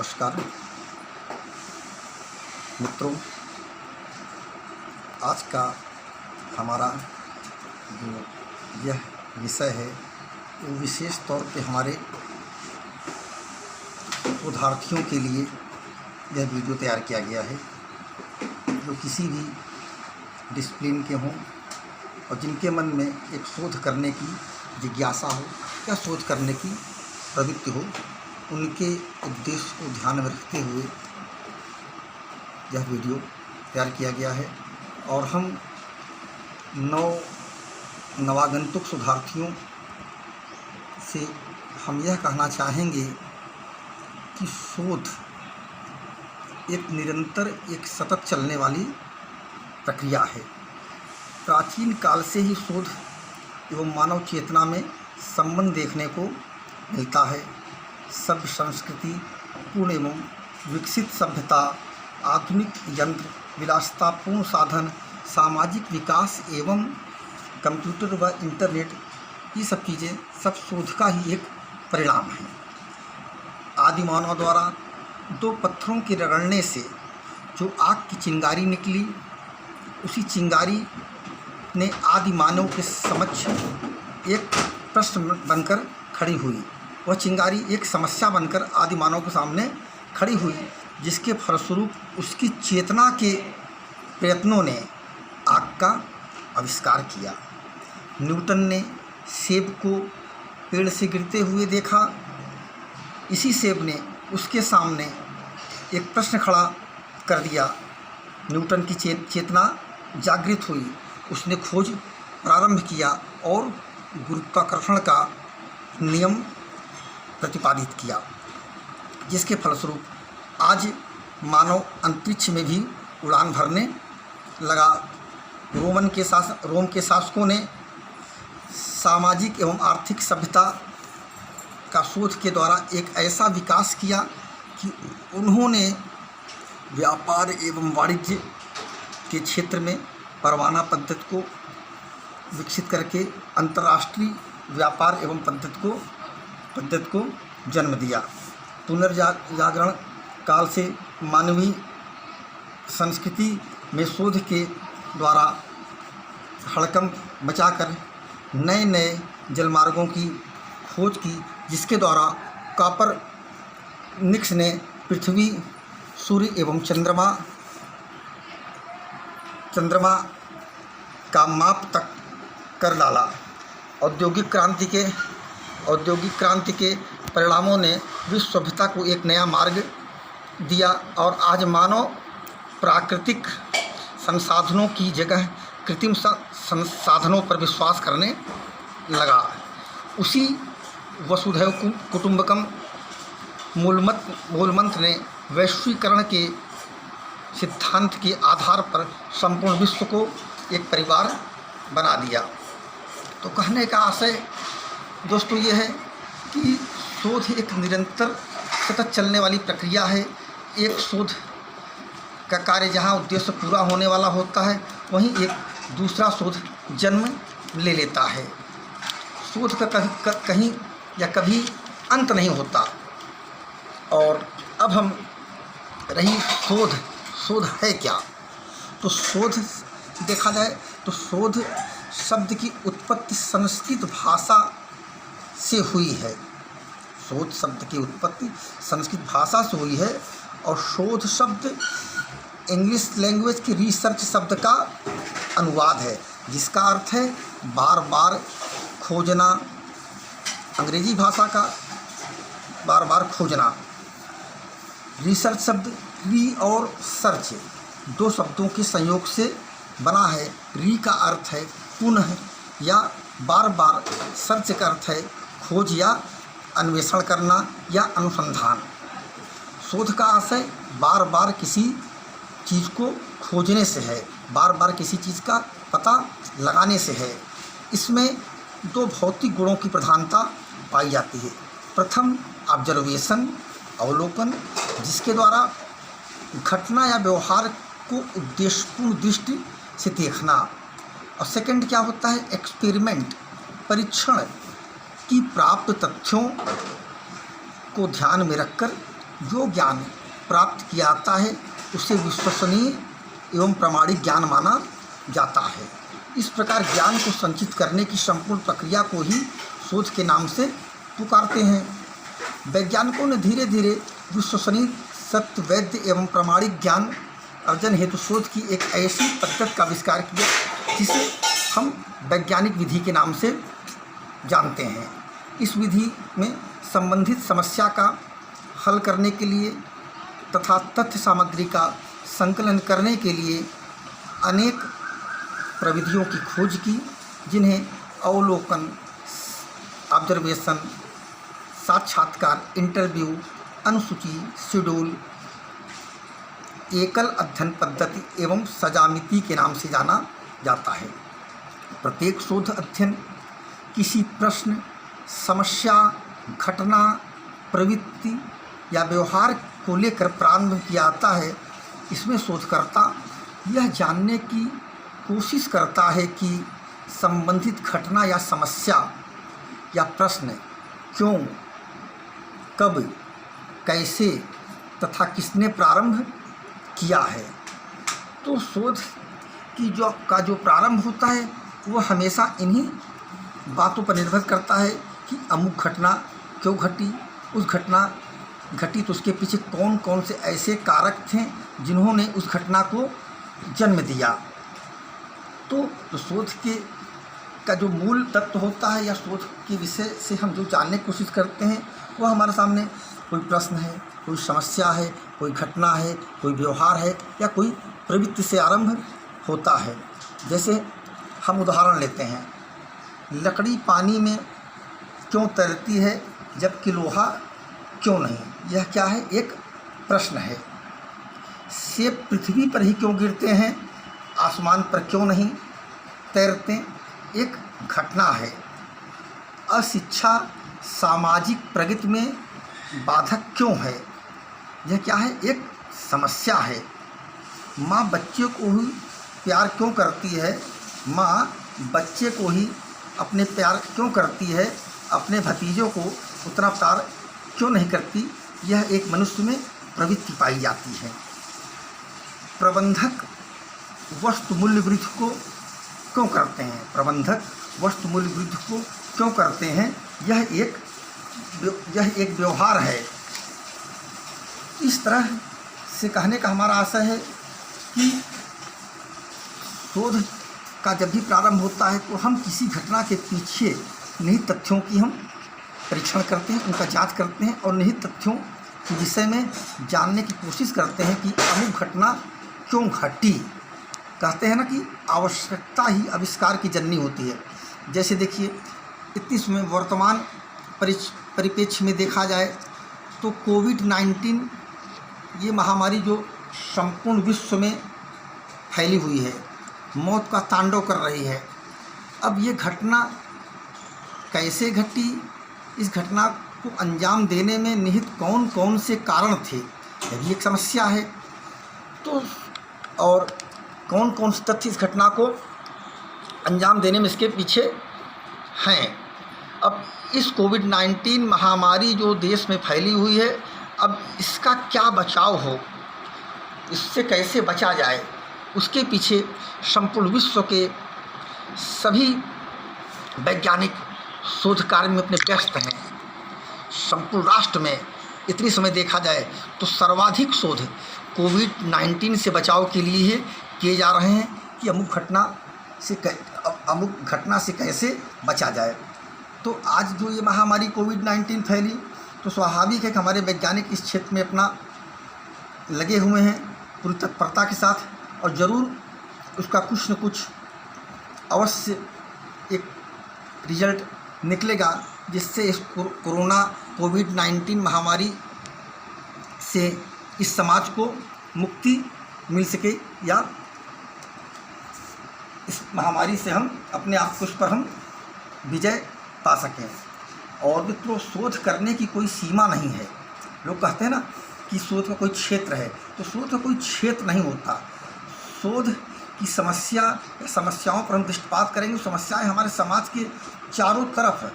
नमस्कार मित्रों, आज का हमारा जो यह विषय है वो विशेष तौर पे हमारे शोधार्थियों के लिए यह वीडियो तैयार किया गया है जो किसी भी डिसिप्लिन के हों और जिनके मन में एक शोध करने की जिज्ञासा हो या शोध करने की प्रवृत्ति हो, उनके उद्देश्य को ध्यान में रखते हुए यह वीडियो तैयार किया गया है। और हम नवागंतुक शोधार्थियों से हम यह कहना चाहेंगे कि शोध एक निरंतर, एक सतत चलने वाली प्रक्रिया है। प्राचीन काल से ही शोध एवं मानव चेतना में संबंध देखने को मिलता है। सभ्य संस्कृति, पूर्ण एवं विकसित सभ्यता, आधुनिक यंत्र, विलासितापूर्ण साधन, सामाजिक विकास एवं कंप्यूटर व इंटरनेट, ये सब चीज़ें सब शोध का ही एक परिणाम है। आदि मानव द्वारा दो पत्थरों के रगड़ने से जो आग की चिंगारी निकली, उसी चिंगारी ने आदि मानव के समक्ष एक प्रश्न बनकर खड़ी हुई। वह चिंगारी एक समस्या बनकर आदि मानव के सामने खड़ी हुई, जिसके फलस्वरूप उसकी चेतना के प्रयत्नों ने आग का आविष्कार किया। न्यूटन ने सेब को पेड़ से गिरते हुए देखा। इसी सेब ने उसके सामने एक प्रश्न खड़ा कर दिया। न्यूटन की चेतना जागृत हुई। उसने खोज प्रारंभ किया और गुरुत्वाकर्षण का नियम प्रतिपादित किया, जिसके फलस्वरूप आज मानव अंतरिक्ष में भी उड़ान भरने लगा। रोम के शासकों ने सामाजिक एवं आर्थिक सभ्यता का शोध के द्वारा एक ऐसा विकास किया कि उन्होंने व्यापार एवं वाणिज्य के क्षेत्र में परवाना पद्धति को विकसित करके अंतर्राष्ट्रीय व्यापार एवं पद्धति को जन्म दिया। पुनर्जागरण काल से मानवीय संस्कृति में शोध के द्वारा हड़कंप मचाकर नए नए जलमार्गों की खोज की, जिसके द्वारा कोपरनिकस ने पृथ्वी, सूर्य एवं चंद्रमा का माप तक कर डाला। औद्योगिक क्रांति के परिणामों ने विश्व सभ्यता को एक नया मार्ग दिया और आज मानव प्राकृतिक संसाधनों की जगह कृत्रिम संसाधनों पर विश्वास करने लगा। उसी वसुधैव कुटुंबकम मूलमंत्र ने वैश्वीकरण के सिद्धांत के आधार पर संपूर्ण विश्व को एक परिवार बना दिया। तो कहने का आशय दोस्तों ये है कि शोध एक निरंतर सतत चलने वाली प्रक्रिया है। एक शोध का कार्य जहाँ उद्देश्य पूरा होने वाला होता है, वहीं एक दूसरा शोध जन्म ले लेता है। शोध का कहीं या कभी अंत नहीं होता। और अब हम रही शोध है क्या? तो शोध देखा जाए तो शोध शब्द की उत्पत्ति संस्कृत भाषा से हुई है। शोध शब्द की उत्पत्ति संस्कृत भाषा से हुई है और शोध शब्द इंग्लिश लैंग्वेज की रिसर्च शब्द का अनुवाद है, जिसका अर्थ है बार बार खोजना। अंग्रेजी भाषा का बार बार खोजना। रिसर्च शब्द री और सर्च दो शब्दों के संयोग से बना है। री का अर्थ है पुनः या बार बार, सर्च का अर्थ है खोज या अन्वेषण करना या अनुसंधान। शोध का आशय बार बार किसी चीज़ को खोजने से है, बार बार किसी चीज़ का पता लगाने से है। इसमें दो भौतिक गुणों की प्रधानता पाई जाती है। प्रथम ऑब्जर्वेशन, अवलोकन, जिसके द्वारा घटना या व्यवहार को उद्देश्यपूर्ण दृष्टि से देखना। और सेकंड क्या होता है? एक्सपेरिमेंट, परीक्षण की प्राप्त तथ्यों को ध्यान में रखकर जो ज्ञान प्राप्त किया जाता है उसे विश्वसनीय एवं प्रामाणिक ज्ञान माना जाता है। इस प्रकार ज्ञान को संचित करने की संपूर्ण प्रक्रिया को ही शोध के नाम से पुकारते हैं। वैज्ञानिकों ने धीरे धीरे विश्वसनीय सत्य, वैध एवं प्रामाणिक ज्ञान अर्जन हेतु शोध की एक ऐसी पद्धति का आविष्कार किया जिसे हम वैज्ञानिक विधि के नाम से जानते हैं। इस विधि में संबंधित समस्या का हल करने के लिए तथा तथ्य सामग्री का संकलन करने के लिए अनेक प्रविधियों की खोज की, जिन्हें अवलोकन, ऑब्जर्वेशन, साक्षात्कार, इंटरव्यू, अनुसूची, शेड्यूल, एकल अध्ययन पद्धति एवं सजामिति के नाम से जाना जाता है। प्रत्येक शोध अध्ययन किसी प्रश्न, समस्या, घटना, प्रवृत्ति या व्यवहार को लेकर प्रारंभ किया जाता है। इसमें शोधकर्ता यह जानने की कोशिश करता है कि संबंधित घटना या समस्या या प्रश्न क्यों, कब, कैसे तथा किसने प्रारंभ किया है। तो शोध की जो प्रारंभ होता है वह हमेशा इन्हीं बातों पर निर्भर करता है कि अमुक घटना क्यों घटी, उस घटना घटी तो उसके पीछे कौन कौन से ऐसे कारक थे जिन्होंने उस घटना को जन्म दिया। तो शोध का जो मूल तत्व होता है या शोध के विषय से हम जो जानने की कोशिश करते हैं वह हमारे सामने कोई प्रश्न है, कोई समस्या है, कोई घटना है, कोई व्यवहार है या कोई प्रवृत्ति से आरंभ होता है। जैसे हम उदाहरण लेते हैं, लकड़ी पानी में क्यों तैरती है जबकि लोहा क्यों नहीं? यह क्या है? एक प्रश्न है। सेब पृथ्वी पर ही क्यों गिरते हैं, आसमान पर क्यों नहीं तैरते? एक घटना है। अशिक्षा सामाजिक प्रगति में बाधक क्यों है? यह क्या है? एक समस्या है। माँ बच्चे को ही प्यार क्यों करती है, माँ बच्चे को ही अपने प्यार क्यों करती है, अपने भतीजों को उतना प्यार क्यों नहीं करती? यह एक मनुष्य में प्रवृत्ति पाई जाती है। प्रबंधक वस्तु मूल्य वृद्धि को क्यों करते हैं, प्रबंधक वस्तु मूल्य वृद्धि को क्यों करते हैं? यह एक व्यवहार है। इस तरह से कहने का हमारा आशय है कि शोध का जब भी प्रारंभ होता है तो हम किसी घटना के पीछे निहित तथ्यों की हम परीक्षण करते हैं, उनका जांच करते हैं और निहित तथ्यों के विषय में जानने की कोशिश करते हैं कि अमुक घटना क्यों घटी। कहते हैं ना कि आवश्यकता ही आविष्कार की जननी होती है। जैसे देखिए, इतनी समय वर्तमान परिप्रेक्ष्य में देखा जाए तो कोविड-19 ये महामारी जो संपूर्ण विश्व में फैली हुई है, मौत का तांडव कर रही है। अब ये घटना कैसे घटी, इस घटना को अंजाम देने में निहित कौन कौन से कारण थे, यह भी एक समस्या है। तो और कौन कौन से तथ्य इस घटना को अंजाम देने में इसके पीछे हैं। अब इस कोविड-19 महामारी जो देश में फैली हुई है, अब इसका क्या बचाव हो, इससे कैसे बचा जाए, उसके पीछे संपूर्ण विश्व के सभी वैज्ञानिक शोध कार्य में अपने व्यस्त हैं। संपूर्ण राष्ट्र में इतनी समय देखा जाए तो सर्वाधिक शोध कोविड-19 से बचाव के लिए ही किए जा रहे हैं कि अमुक घटना से कैसे बचा जाए। तो आज जो ये महामारी कोविड-19 फैली तो स्वाभाविक है कि हमारे वैज्ञानिक इस क्षेत्र में अपना लगे हुए हैं पूरी तत्परता के साथ, और ज़रूर उसका कुछ न कुछ अवश्य एक रिजल्ट निकलेगा जिससे इस कोविड-19 महामारी से इस समाज को मुक्ति मिल सके या इस महामारी से हम अपने आप को उस पर हम विजय पा सकें। और मित्रों, शोध करने की कोई सीमा नहीं है। लोग कहते हैं ना कि शोध का कोई क्षेत्र है, तो शोध का कोई क्षेत्र नहीं होता। शोध की समस्याओं पर हम दृष्टिपात करेंगे। समस्याएं हमारे समाज के चारों तरफ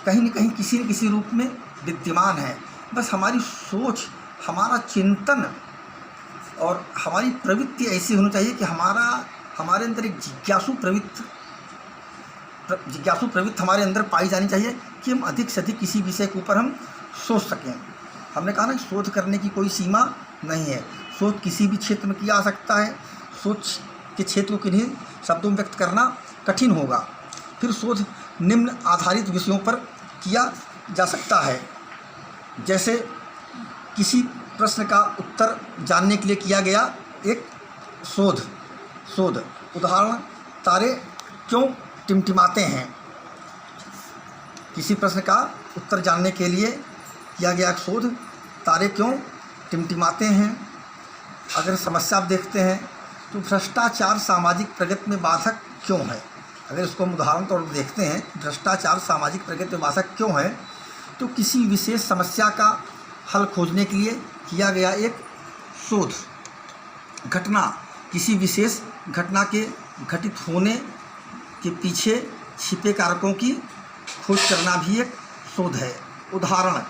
कहीं न कहीं किसी न किसी रूप में विद्यमान है। बस हमारी सोच, हमारा चिंतन और हमारी प्रवृत्ति ऐसी होनी चाहिए कि हमारे अंदर एक जिज्ञासु प्रवृत्ति हमारे अंदर पाई जानी चाहिए कि हम अधिक से अधिक किसी विषय के ऊपर हम सोच सकें। हमने कहा ना, शोध करने की कोई सीमा नहीं है। शोध किसी भी क्षेत्र में किया जा सकता है। सोच के क्षेत्र को किन्हीं शब्दों में व्यक्त करना कठिन होगा। फिर शोध निम्न आधारित विषयों पर किया जा सकता है, जैसे किसी प्रश्न का उत्तर जानने के लिए किया गया एक शोध। उदाहरण, तारे क्यों टिमटिमाते हैं। किसी प्रश्न का उत्तर जानने के लिए किया गया एक शोध, तारे क्यों टिमटिमाते हैं। अगर समस्या आप देखते हैं तो भ्रष्टाचार सामाजिक प्रगति में बाधक क्यों है। अगर इसको हम उदाहरण तौर पर देखते हैं, भ्रष्टाचार सामाजिक प्रगति में बाधक क्यों है, तो किसी विशेष समस्या का हल खोजने के लिए किया गया एक शोध। घटना, किसी विशेष घटना के घटित होने के पीछे छिपे कारकों की खोज करना भी एक शोध है। उदाहरण,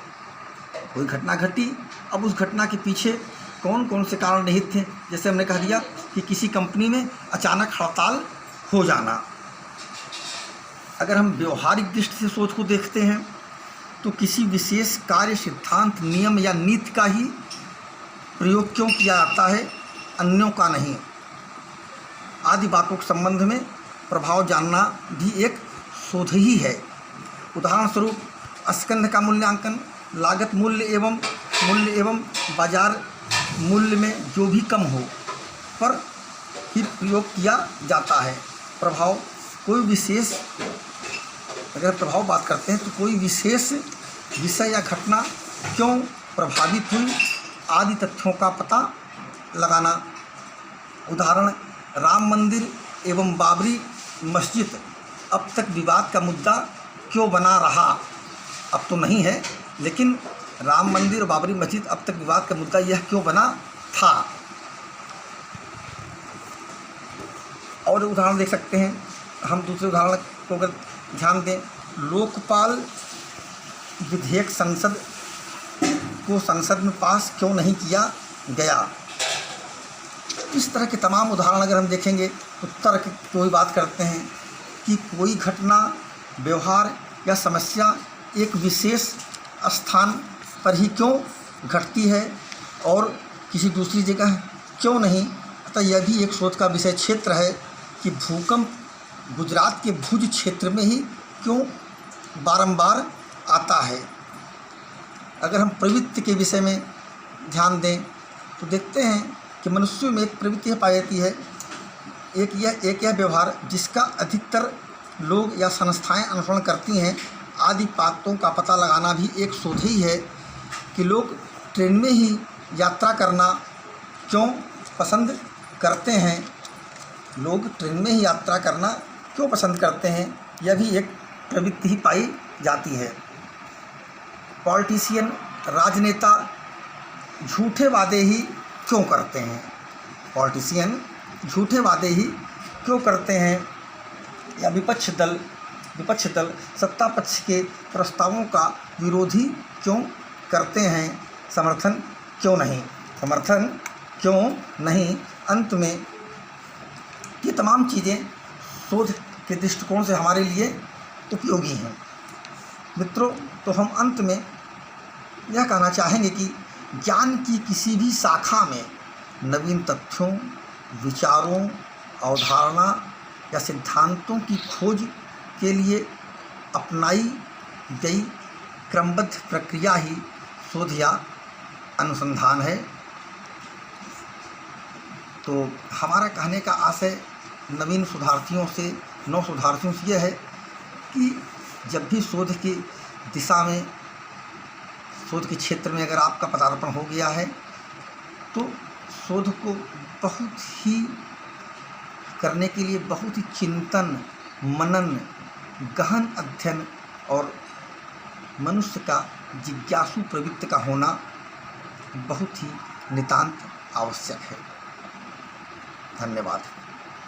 कोई घटना घटी, अब उस घटना के पीछे कौन कौन से कारण निहित थे। जैसे हमने कह दिया कि किसी कंपनी में अचानक हड़ताल हो जाना। अगर हम व्यवहारिक दृष्टि से सोच को देखते हैं तो किसी विशेष कार्य, सिद्धांत, नियम या नीति का ही प्रयोग क्यों किया जाता है, अन्यों का नहीं, आदि बातों के संबंध में प्रभाव जानना भी एक शोध ही है। उदाहरण स्वरूप, स्कंध का मूल्यांकन लागत मूल्य एवं बाजार मूल्य में जो भी कम हो पर ही प्रयोग किया जाता है। प्रभाव, कोई विशेष, अगर प्रभाव बात करते हैं तो कोई विशेष विषय या घटना क्यों प्रभावित हुई, आदि तथ्यों का पता लगाना। उदाहरण, राम मंदिर एवं बाबरी मस्जिद अब तक विवाद का मुद्दा क्यों बना रहा। अब तो नहीं है, लेकिन राम मंदिर और बाबरी मस्जिद अब तक विवाद का मुद्दा यह क्यों बना था। और उदाहरण देख सकते हैं हम, दूसरे उदाहरण को अगर ध्यान दें, लोकपाल विधेयक संसद में पास क्यों नहीं किया गया। इस तरह के तमाम उदाहरण अगर हम देखेंगे तो तर्क की कोई बात करते हैं कि कोई घटना, व्यवहार या समस्या एक विशेष स्थान पर ही क्यों घटती है और किसी दूसरी जगह क्यों नहीं। अतः यह भी एक शोध का विषय क्षेत्र है कि भूकंप गुजरात के भुज क्षेत्र में ही क्यों बारंबार आता है। अगर हम प्रवृत्ति के विषय में ध्यान दें तो देखते हैं कि मनुष्य में एक प्रवृत्ति पाई जाती है, एक यह व्यवहार जिसका अधिकतर लोग या संस्थाएं अनुसरण करती हैं, आदि बातों का पता लगाना भी एक शोध ही है कि लोग ट्रेन में ही यात्रा करना क्यों पसंद करते हैं। लोग ट्रेन में ही यात्रा करना क्यों पसंद करते हैं, यह भी एक प्रवृत्ति ही पाई जाती है। पॉलिटिशियन, राजनेता झूठे वादे ही क्यों करते हैं। पॉलिटिशियन झूठे वादे ही क्यों करते हैं। या विपक्ष दल सत्ता पक्ष के प्रस्तावों का विरोधी क्यों करते हैं, समर्थन क्यों नहीं। अंत में ये तमाम चीज़ें शोध के दृष्टिकोण से हमारे लिए उपयोगी हैं। मित्रों, तो हम अंत में यह कहना चाहेंगे कि ज्ञान की किसी भी शाखा में नवीन तथ्यों, विचारों, अवधारणा या सिद्धांतों की खोज के लिए अपनाई गई क्रमबद्ध प्रक्रिया ही शोध या अनुसंधान है। तो हमारा कहने का आशय नव शोधार्थियों से यह है कि जब भी शोध की दिशा में, शोध के क्षेत्र में अगर आपका पदार्पण हो गया है तो शोध को बहुत ही करने के लिए बहुत ही चिंतन, मनन, गहन अध्ययन और मनुष्य का जिज्ञासु प्रवृत्ति का होना बहुत ही नितांत आवश्यक है। धन्यवाद।